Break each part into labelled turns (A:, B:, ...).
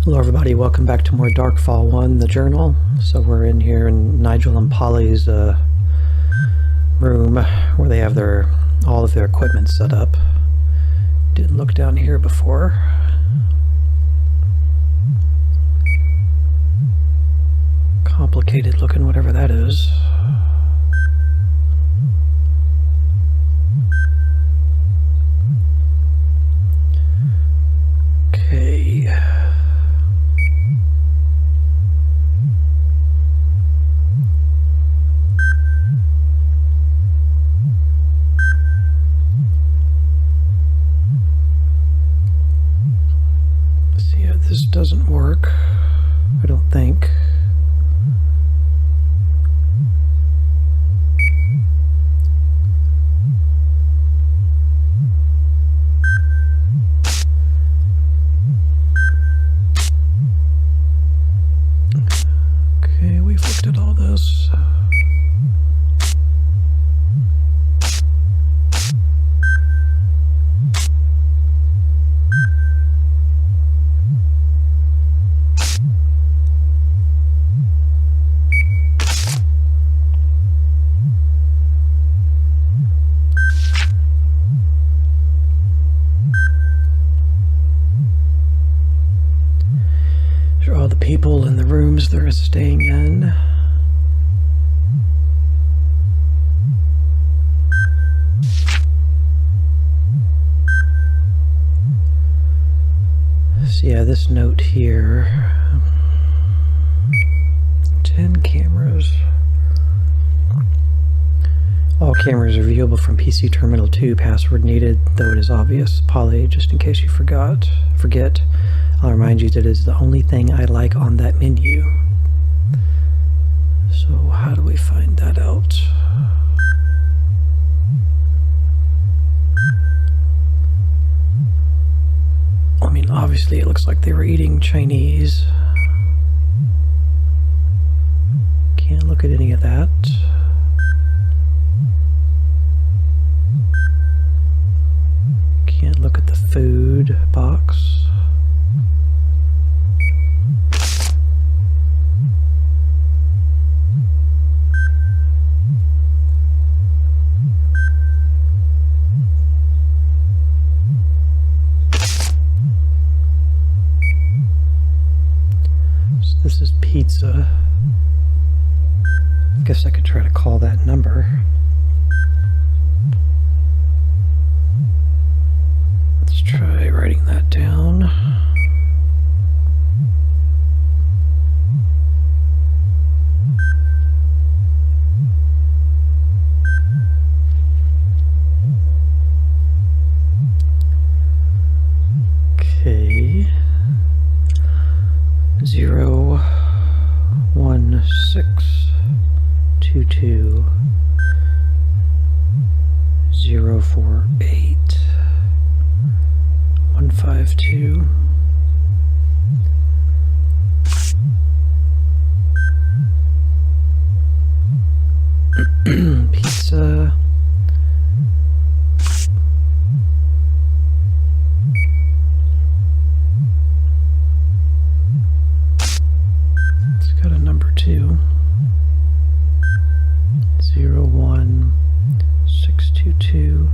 A: Hello everybody, welcome back to more Darkfall 1, the journal. So we're in here in Nigel and Polly's room where they have all of their equipment set up. Didn't look down here before. Complicated looking, whatever that is. Okay. See, this doesn't work, I don't think. Okay, we've looked at all this. These are all the people in the rooms they're staying in. So yeah, this note here, 10 cameras. All cameras are viewable from PC Terminal 2. Password needed, though it is obvious. Polly, just in case you forget, I'll remind you that it is the only thing I like on that menu. So how do we find that out? I mean, obviously it looks like they were eating Chinese. Can't look at any of that. Can't look at the food box. This is pizza. Guess I could try to call that number. Let's try writing that down. Okay. 01622 048 152. Pizza. It's got a number 2. 01622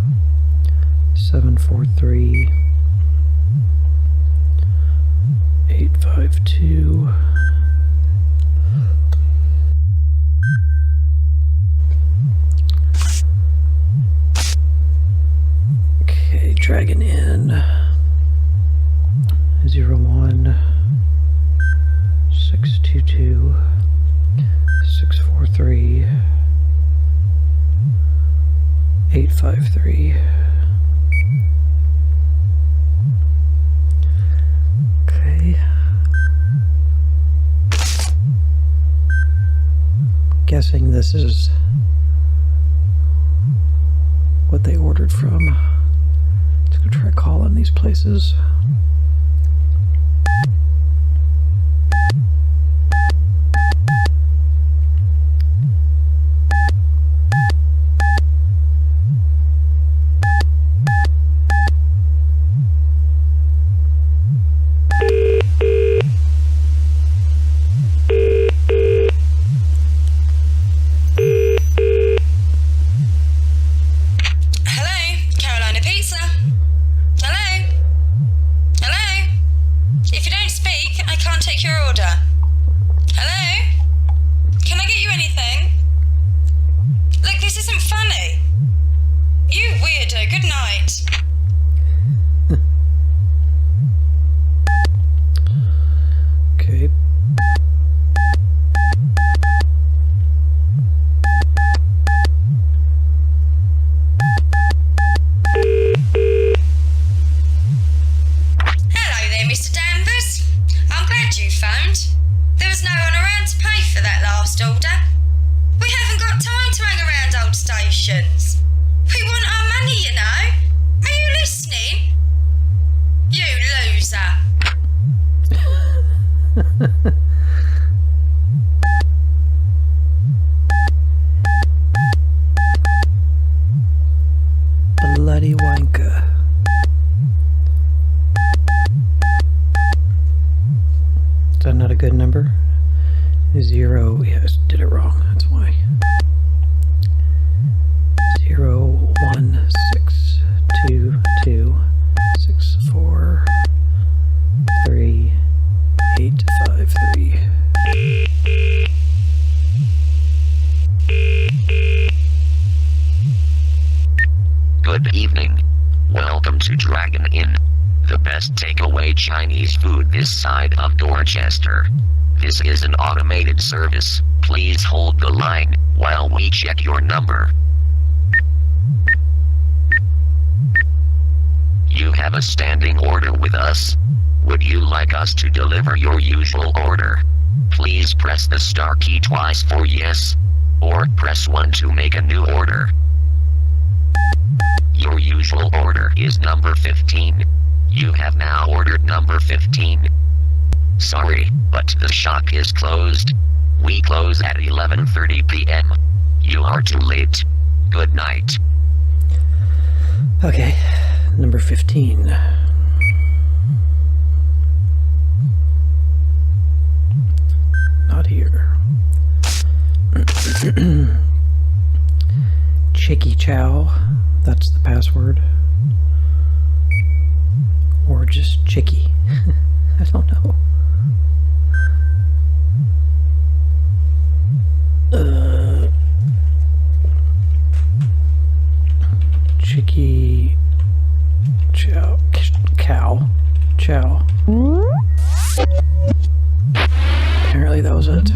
A: 743 852. Okay, Dragon Inn. 01622 643 853. Okay. Guessing this is what they ordered from. Let's go try calling these places.
B: I can't take your order. Hello? Can I get you anything? Look, this isn't funny. You weirdo, good night.
A: Okay.
B: Hello there, Mr. Danvers. I'm glad you phoned. There was no one around to pay for that last order. We haven't got time to hang around old stations. We want our money, you know. Are you listening? You loser.
A: Bloody wanker. Is that not a good number? 0, yes, did it wrong, that's why. 0, 1, 6, 2, 2, 6, 4, 3, 8, 5, 3.
C: Good evening. Welcome to Dragon Inn, the best takeaway Chinese food this side of Dorchester. This is an automated service. Please hold the line while we check your number. You have a standing order with us. Would you like us to deliver your usual order? Please press the star key twice for yes, or press 1 to make a new order. Your usual order is number 15. You have now ordered number 15. Sorry, but the shop is closed. We close at 11:30 p.m. You are too late. Good night.
A: Okay, number 15. Not here. Chicky Chow, that's the password. Or just Chicky. I don't know. Chicky Chow. Chow. Apparently that was it.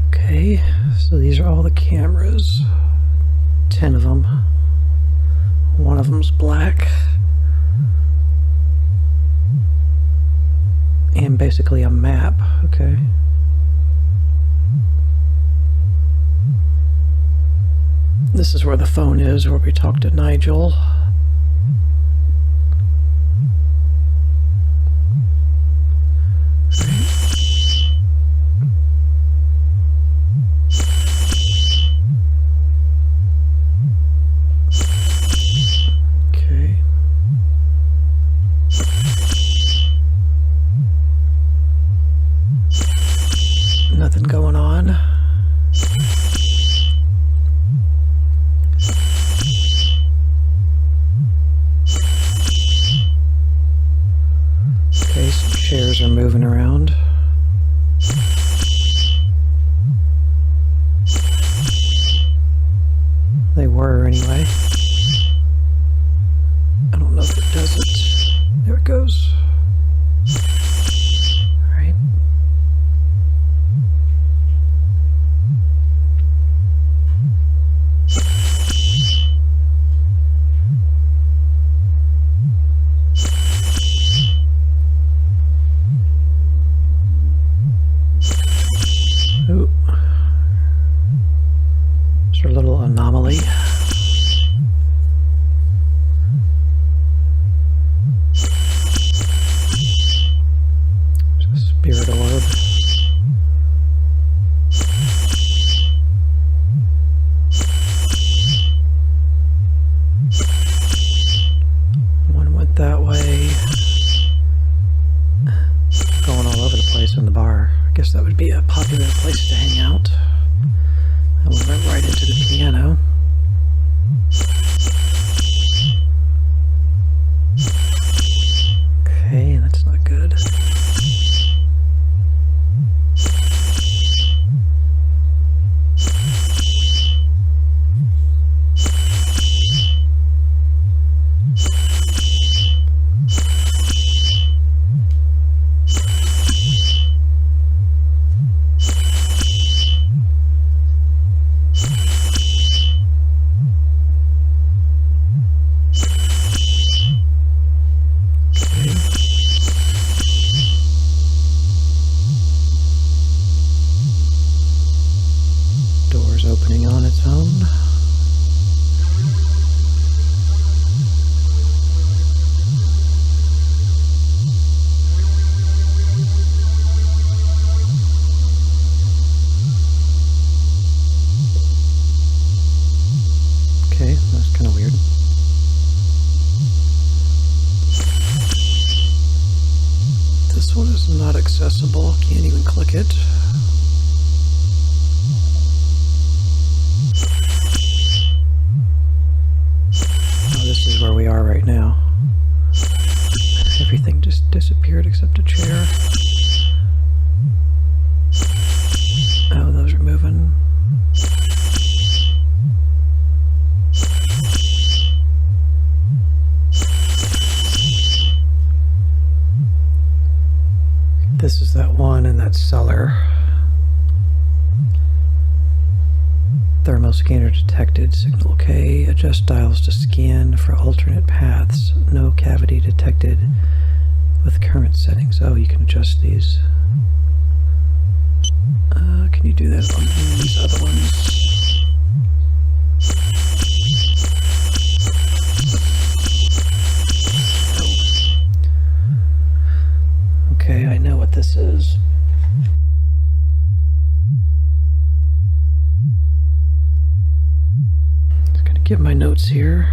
A: Okay, so these are all the cameras. 10 of them. One of them's black. And basically a map, okay. This is where the phone is, where we talked to Nigel. Okay. Nothing going on. Okay, some chairs are moving around. They were anyway. I don't know if it does it. There it goes. Alright. Ooh. Is there a little anomaly? Spirit orb. One went that way. Going all over the place in the bar. I guess that would be a popular place to hang out. I went right into the piano. opening on its own. Okay, that's kind of weird. This one is not accessible. Can't even click it. Oh, this is where we are right now. Everything just disappeared except a chair. Oh, those are moving. This is that one in that cellar. Thermal scanner detected. Signal OK. Adjust dials to scan for alternate paths. No cavity detected with current settings. Oh, you can adjust these. Can you do that on these other ones? Okay, I know what this is. Just gonna get my notes here.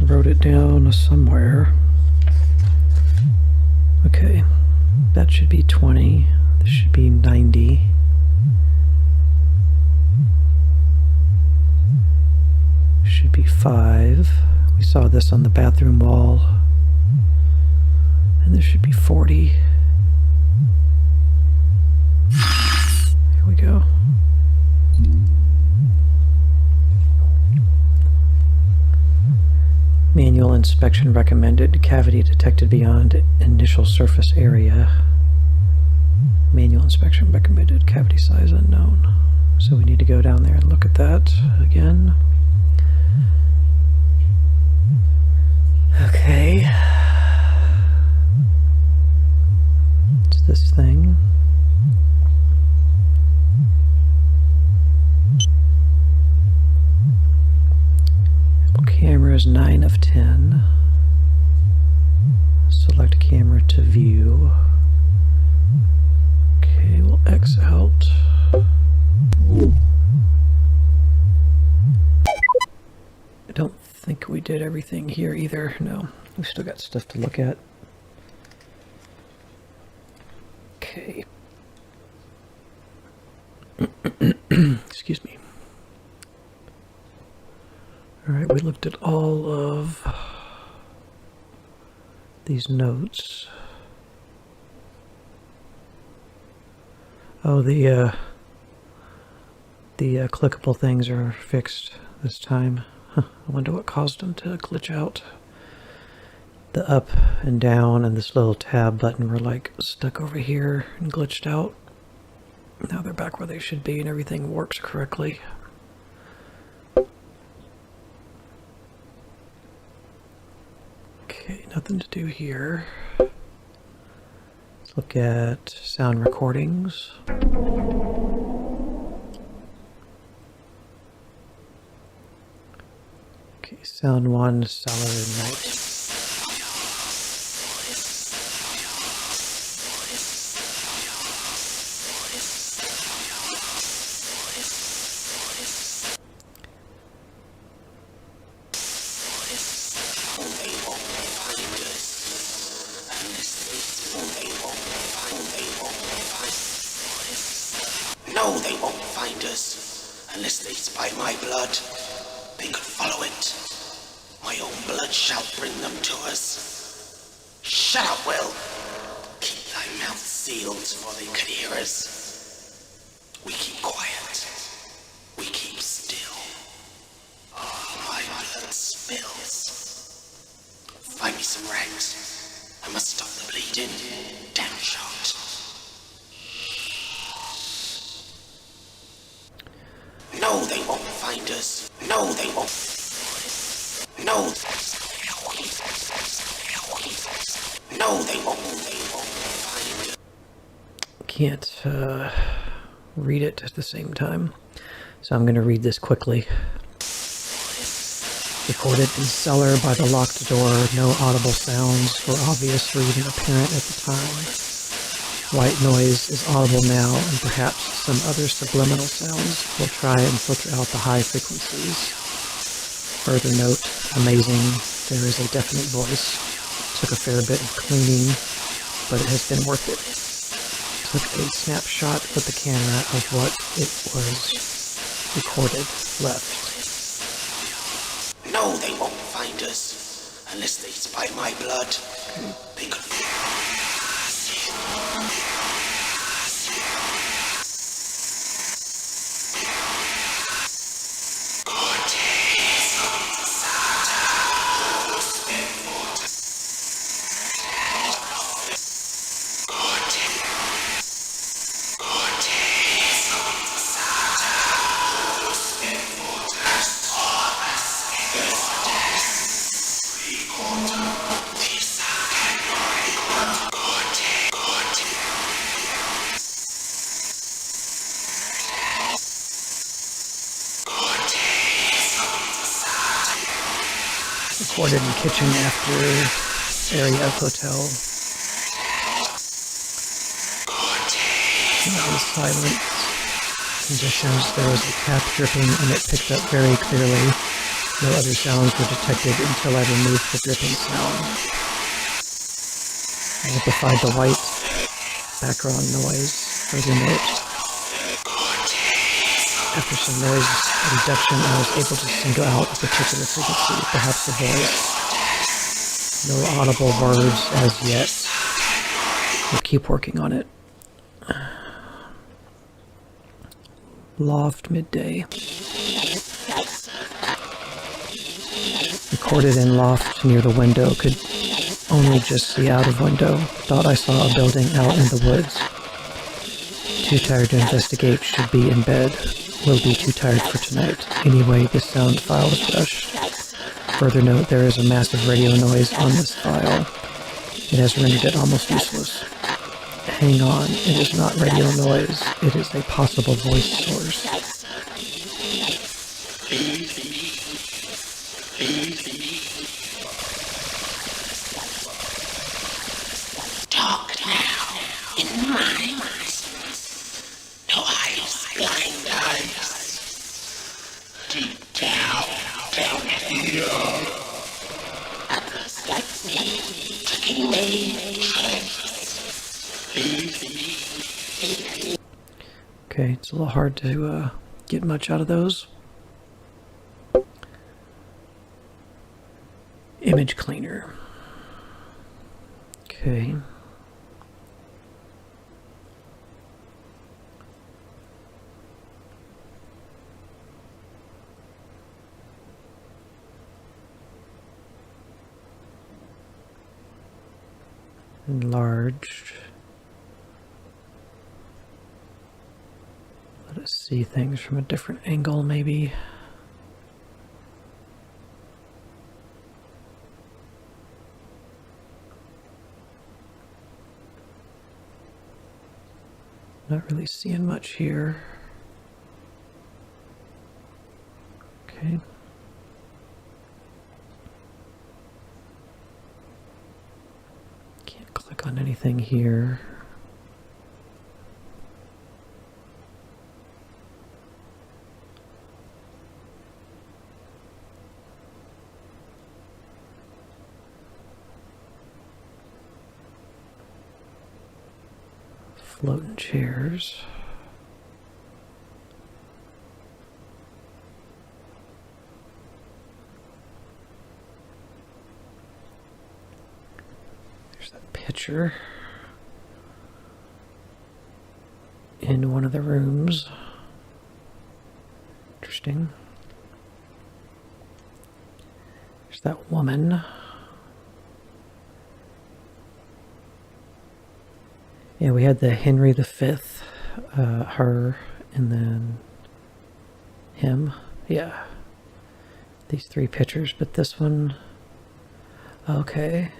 A: Wrote it down somewhere. Okay, that should be 20. This should be 90. Should be 5. We saw this on the bathroom wall. And this should be 40. Here we go. Manual inspection recommended. Cavity detected beyond initial surface area. Manual inspection recommended. Cavity size unknown. So we need to go down there and look at that again. Okay. It's this thing. Camera is 9 of 10. Select camera to view. Okay, we'll X out. I don't think we did everything here either. No, we still got stuff to look at. Okay. Excuse me. All right, we looked at all of these notes. Oh, the clickable things are fixed this time. Huh, I wonder what caused them to glitch out. The up and down and this little tab button were like stuck over here and glitched out. Now they're back where they should be and everything works correctly. Okay, nothing to do here. Let's look at sound recordings. Okay, sound 1, Cellar Night.
D: No, they won't find us, unless they spy my blood. They could follow it. My own blood shall bring them to us. Shut up, Will. Keep thy mouth sealed, for they could hear us. We keep quiet. We keep still. Oh, my blood spills. Find me some rags. I must stop the bleeding. Damn shot. No, they won't find us. No, they won't. No. No, they won't. They won't find
A: can't read it at the same time, so I'm going to read this quickly. Recorded in cellar by the locked door, no audible sounds for obvious reason apparent at the time. White noise is audible now, and perhaps some other subliminal sounds will try and filter out the high frequencies. Further note, amazing, there is a definite voice. Took a fair bit of cleaning, but it has been worth it. Took a snapshot with the camera of what it was recorded left.
D: No, they won't find us unless they spy my blood. They could.
A: Recorded in kitchen after area of hotel. Silent conditions. There was a tap dripping and it picked up very clearly. No other sounds were detected until I removed the dripping sound. I amplified the white background noise. Further note. After some noise reduction, I was able to single out a particular frequency, perhaps a voice. No audible words as yet. We'll keep working on it. Loft midday. Recorded in loft near the window. Could only just see out of window. Thought I saw a building out in the woods. Too tired to investigate. Should be in bed. Will be too tired for tonight. Anyway, this sound file is rushed. Further note, there is a massive radio noise on this file. It has rendered it almost useless. Hang on, it is not radio noise. It is a possible voice source.
D: Talk now in my mind. No eyes, blind eyes. Deep down here. Like me, taking me.
A: Okay, it's a little hard to get much out of those. Image cleaner. Okay. Enlarged. Let us see things from a different angle, maybe. Not really seeing much here. Okay. Can't click on anything here. Floating chairs. There's that picture in one of the rooms. Interesting. There's that woman. Yeah, we had the Henry V, her, and then him. Yeah. These three pictures, but this one, okay.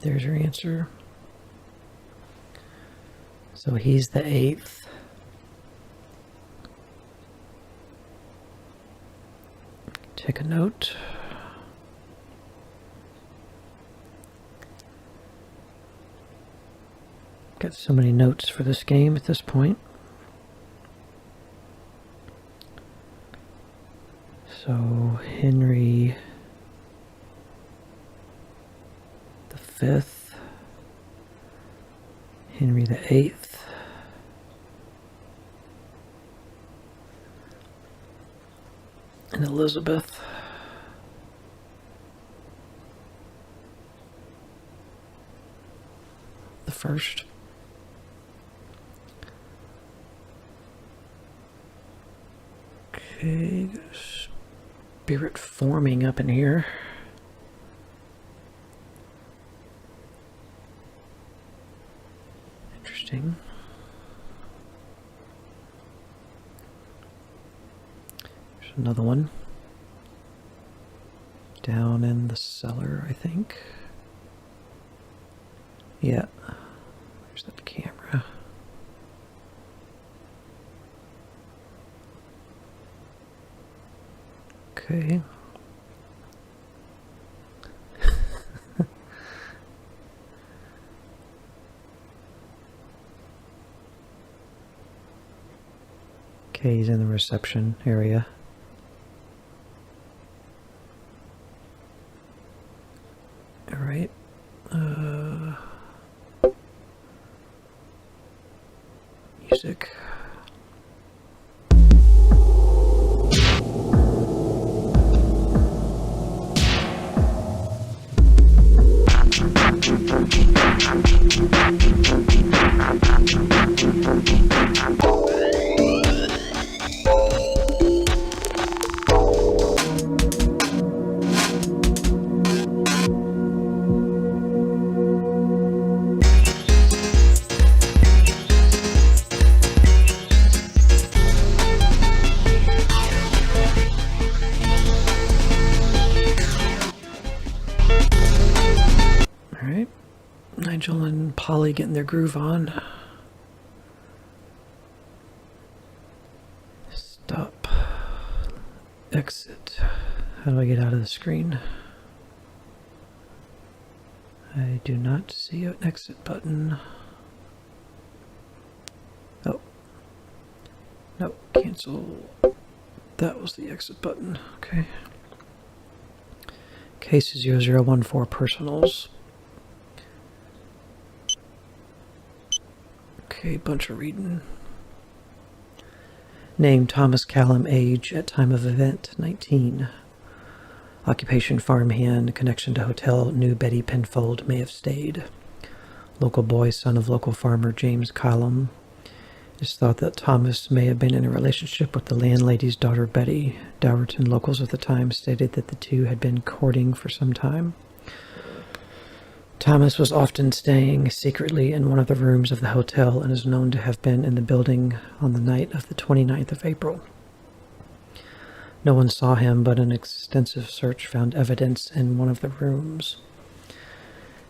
A: There's your answer. So he's the 8th. Take a note. Got so many notes for this game at this point. So Henry the 5th, Henry the 8th, and Elizabeth. The 1st. Okay, spirit forming up in here. Interesting. There's another one. Down in the cellar, I think. Yeah. There's that camera. Okay. Okay, he's in the reception area. All right. Music. Nigel and Polly getting their groove on. Stop. Exit. How do I get out of the screen? I do not see an exit button. Oh. No, cancel. That was the exit button. Okay. Case 0014 personals. Okay, bunch of reading. Name Thomas Callum. Age at time of event 19. Occupation farmhand. Connection to hotel New Betty Penfold may have stayed. Local boy, son of local farmer James Callum. It's thought that Thomas may have been in a relationship with the landlady's daughter Betty. Dowerton locals at the time stated that the two had been courting for some time. Thomas was often staying secretly in one of the rooms of the hotel and is known to have been in the building on the night of the 29th of April. No one saw him, but an extensive search found evidence in one of the rooms.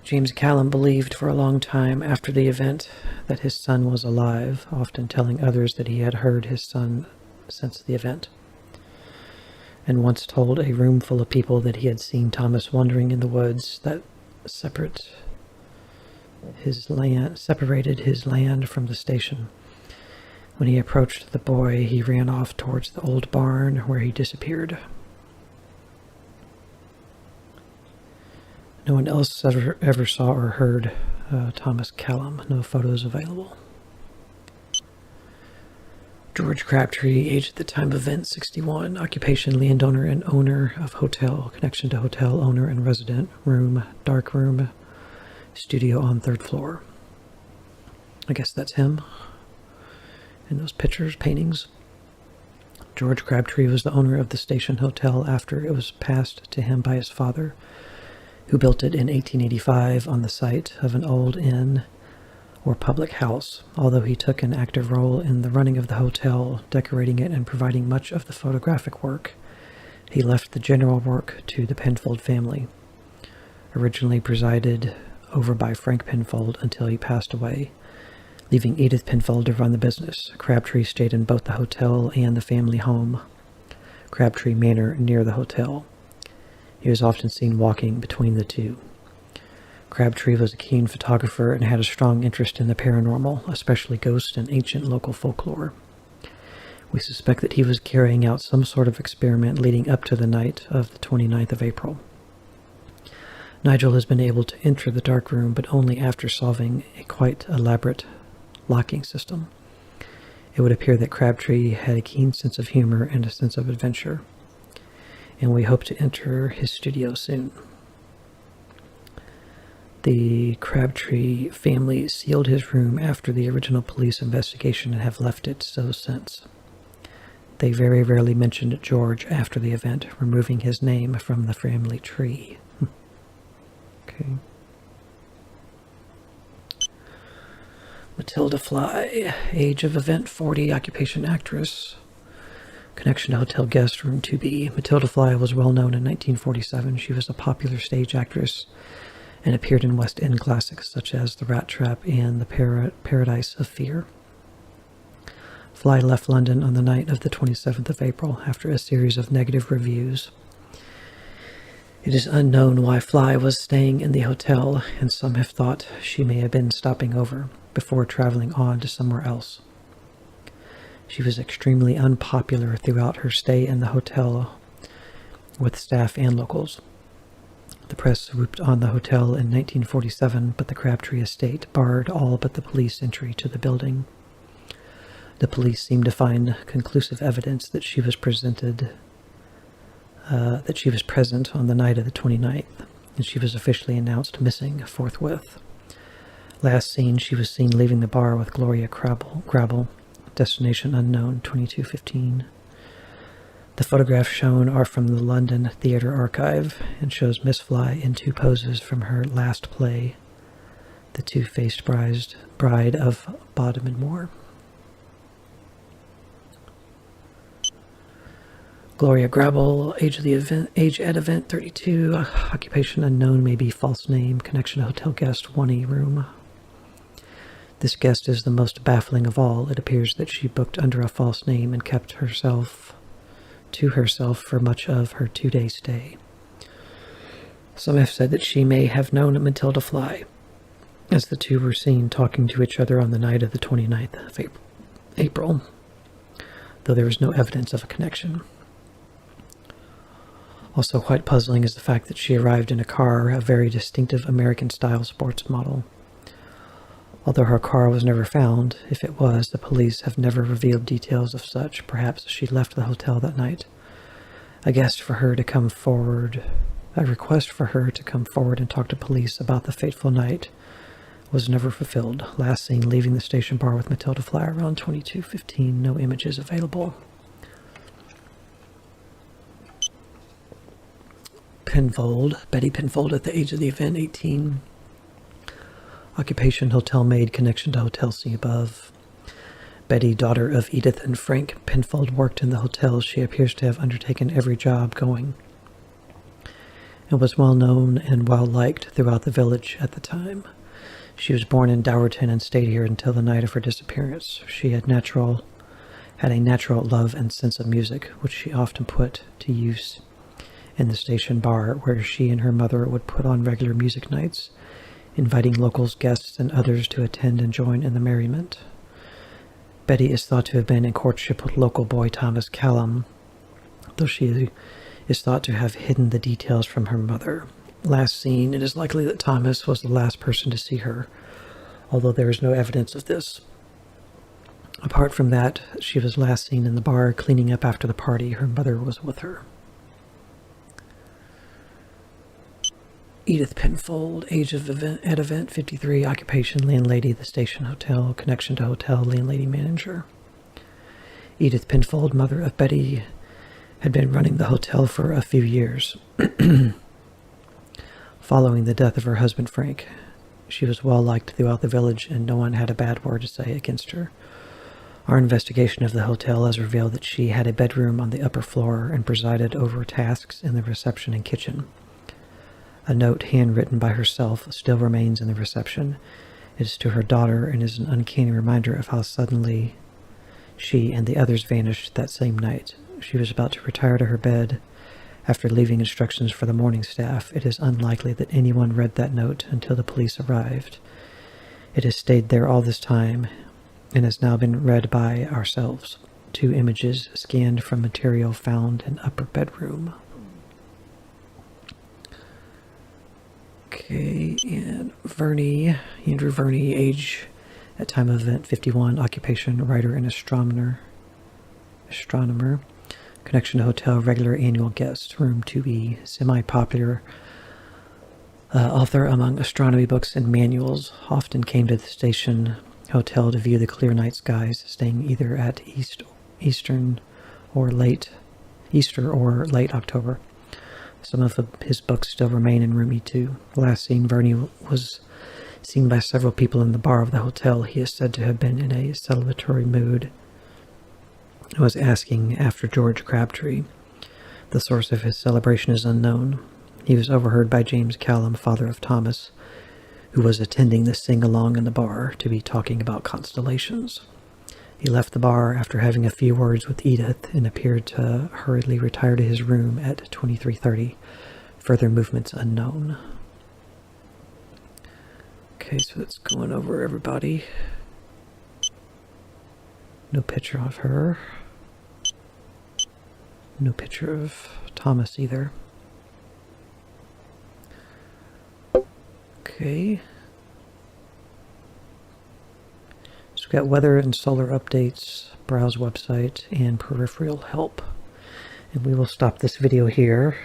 A: James Callum believed for a long time after the event that his son was alive, often telling others that he had heard his son since the event, and once told a room full of people that he had seen Thomas wandering in the woods that separated his land from the station. When he approached the boy, he ran off towards the old barn where he disappeared. No one else ever saw or heard Thomas Callum. No photos available. George Crabtree, age at the time of event 61, occupation landowner and owner of hotel, connection to hotel owner and resident, room, dark room, studio on 3rd floor. I guess that's him in those pictures, paintings. George Crabtree was the owner of the Station Hotel after it was passed to him by his father, who built it in 1885 on the site of an old inn or public house. Although he took an active role in the running of the hotel, decorating it and providing much of the photographic work, he left the general work to the Penfold family, originally presided over by Frank Penfold until he passed away. leaving Edith Penfold to run the business. Crabtree stayed in both the hotel and the family home, Crabtree Manor, near the hotel. He was often seen walking between the two. Crabtree was a keen photographer and had a strong interest in the paranormal, especially ghosts and ancient local folklore. We suspect that he was carrying out some sort of experiment leading up to the night of the 29th of April. Nigel has been able to enter the dark room, but only after solving a quite elaborate locking system. It would appear that Crabtree had a keen sense of humor and a sense of adventure, and we hope to enter his studio soon. The Crabtree family sealed his room after the original police investigation and have left it so since. They very rarely mentioned George after the event, removing his name from the family tree. Okay. Matilda Fly, age of event 40, occupation actress, connection to hotel guest room 2B. Matilda Fly was well known in 1947. She was a popular stage actress and appeared in West End classics such as The Rat Trap and The Paradise of Fear. Fly left London on the night of the 27th of April after a series of negative reviews. It is unknown why Fly was staying in the hotel, and some have thought she may have been stopping over before traveling on to somewhere else. She was extremely unpopular throughout her stay in the hotel with staff and locals. The press swooped on the hotel in 1947, but the Crabtree estate barred all but the police entry to the building. The police seemed to find conclusive evidence that she was present on the night of the 29th, and she was officially announced missing forthwith. Last seen, she was seen leaving the bar with Gloria Grabble, destination unknown, 2215. The photographs shown are from the London Theatre Archive and shows Miss Fly in two poses from her last play, The Two-Faced Bride of Bodmin Moor. Gloria Grabble, age at event 32, occupation unknown, maybe false name, connection to hotel guest 1E room. This guest is the most baffling of all. It appears that she booked under a false name and kept herself for much of her 2-day stay. Some have said that she may have known Matilda Fly, as the two were seen talking to each other on the night of the 29th of April, though there is no evidence of a connection. Also quite puzzling is the fact that she arrived in a car, a very distinctive American-style sports model. Although her car was never found, if it was, the police have never revealed details of such. Perhaps she left the hotel that night. A request for her to come forward and talk to police about the fateful night was never fulfilled. Last seen leaving the station bar with Matilda Fly around 22:15. No images available. Penfold, Betty Penfold at the age of the event, 18. Occupation, hotel maid, connection to Hotel C above. Betty, daughter of Edith and Frank Penfold, worked in the hotel. She appears to have undertaken every job going and was well known and well liked throughout the village at the time. She was born in Dowerton and stayed here until the night of her disappearance. She had a natural love and sense of music, which she often put to use in the station bar, where she and her mother would put on regular music nights, inviting locals, guests, and others to attend and join in the merriment. Betty is thought to have been in courtship with local boy Thomas Callum, though she is thought to have hidden the details from her mother. Last seen, it is likely that Thomas was the last person to see her, although there is no evidence of this. Apart from that, she was last seen in the bar cleaning up after the party. Her mother was with her. Edith Penfold, age of event 53, occupation landlady, the station hotel, connection to hotel landlady manager. Edith Penfold, mother of Betty, had been running the hotel for a few years. Following the death of her husband Frank, she was well liked throughout the village and no one had a bad word to say against her. Our investigation of the hotel has revealed that she had a bedroom on the upper floor and presided over tasks in the reception and kitchen. A note handwritten by herself still remains in the reception, It is to her daughter and is an uncanny reminder of how suddenly she and the others vanished that same night. She was about to retire to her bed after leaving instructions for the morning staff. It is unlikely that anyone read that note until the police arrived. It has stayed there all this time and has now been read by ourselves. 2 images scanned from material found in upper bedroom. Okay, and Verney, Andrew Verney, age at time of event 51, occupation writer and astronomer. Connection to hotel, regular annual guest, room 2E, semi-popular author among astronomy books and manuals, often came to the station hotel to view the clear night skies, staying either at Easter or late October. Some of his books still remain in room E2. Last seen, Verney was seen by several people in the bar of the hotel. He is said to have been in a celebratory mood and was asking after George Crabtree. The source of his celebration is unknown. He was overheard by James Callum, father of Thomas, who was attending the sing-along in the bar, to be talking about constellations. He left the bar after having a few words with Edith and appeared to hurriedly retire to his room at 23:30. Further movements unknown. Okay, so that's going over everybody. No picture of her. No picture of Thomas either. Okay. So we've got weather and solar updates, browse website, and peripheral help. And we will stop this video here.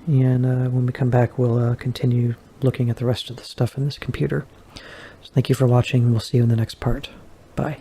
A: And when we come back, we'll continue looking at the rest of the stuff in this computer. So thank you for watching. We'll see you in the next part. Bye.